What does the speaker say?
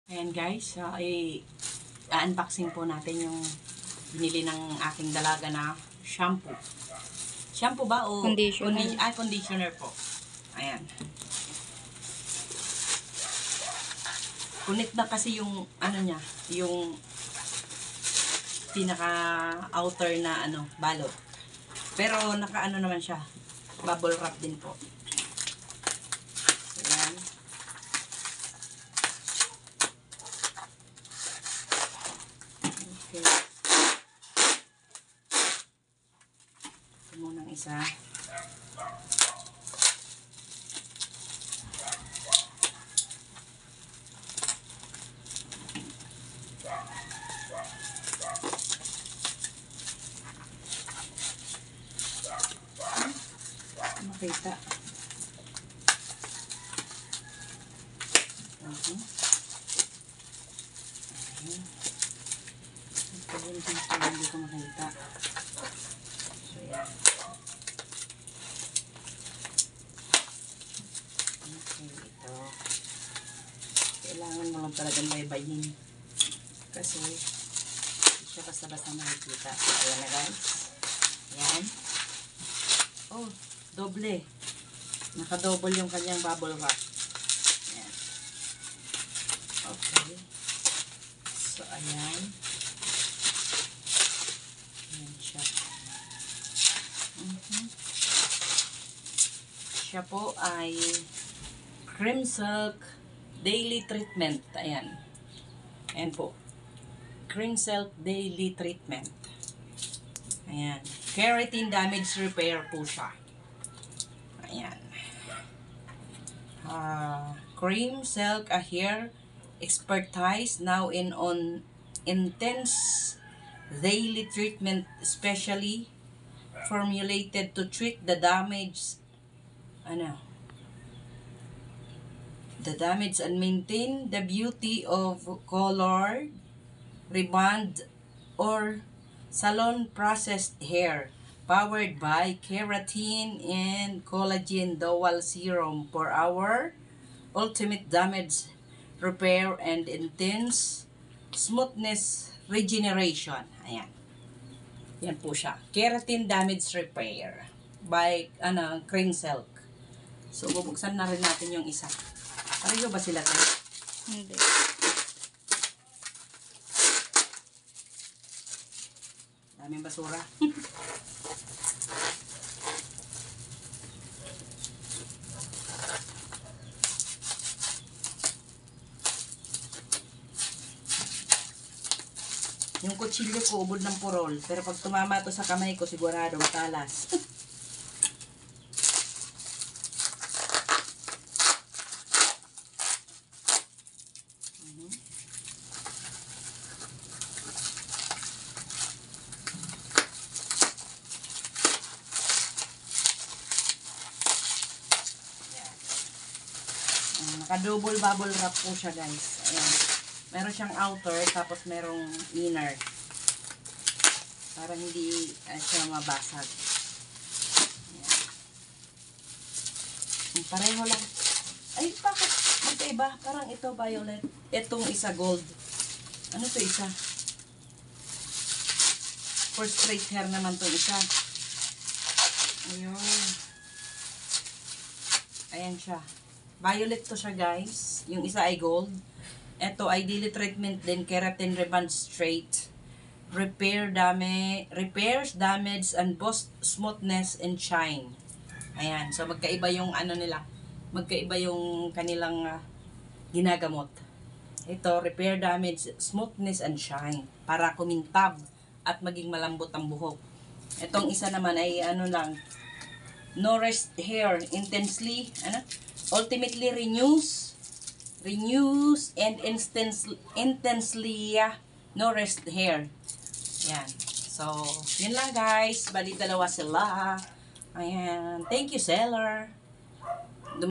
Ayan guys, i-unboxing po natin yung binili ng aking dalaga na shampoo. Shampoo ba o conditioner? Conditioner po. Ayan. Kunit na kasi yung ano niya, yung pinaka outer na balot. Pero naka naman siya. Bubble wrap din po. Ayan. Okay. Ito muna ang isa. Makita. Hindi ko makita. So, yan. Okay, ito. Kailangan mo lang talagang baybayin. Kasi, hindi siya basta-basta makikita. Ayan na guys. Ayan. Oh, doble. Naka-double yung kanyang bubble wrap. Ayan. Okay. So, ayan. Ayan siya. Siya po ay Cream Silk Daily Treatment. Ayan. Ayan po. Cream Silk Daily Treatment. Ayan. Keratin Damage Repair po siya. Ayan. Cream Silk a hair expertise now on intense daily treatment specially formulated to treat the damage and maintain the beauty of colored, rebond or salon processed hair, powered by keratin and collagen dual serum for our ultimate damage repair and intense smoothness regeneration. Ayan. Yan po siya. Keratin damage repair by Cream Silk. So bubuksan na rin natin yung isa. Pareho ba sila 'to? Hindi. Daming basura. Yung kutsilyo ko, ubod ng purol. Pero pag tumama to sa kamay ko, sigurado talas. Naka-double bubble wrap po siya guys. Ayan. Meron siyang outer, tapos merong inner. Para hindi siya mabasag. Ayan. Pareho lang. Ay, bakit? Magkaiba. Parang ito violet. Itong isa gold. Ano to isa? For straight hair naman to isa. Ayun. Ayan siya. Violet to siya guys. Yung isa ay gold. Ito ay daily treatment din, keratin rebond straight. Repairs damage and boost smoothness and shine. Ayan. So magkaiba yung nila. Magkaiba yung kanilang ginagamot. Ito, repair damage, smoothness and shine. Para kumintab at maging malambot ang buhok. Itong isa naman ay nourished hair intensely, ultimately renews and intensely nourished hair. Yan. So, yun lang guys. Bali dalawa sila. Ayan. Thank you, seller.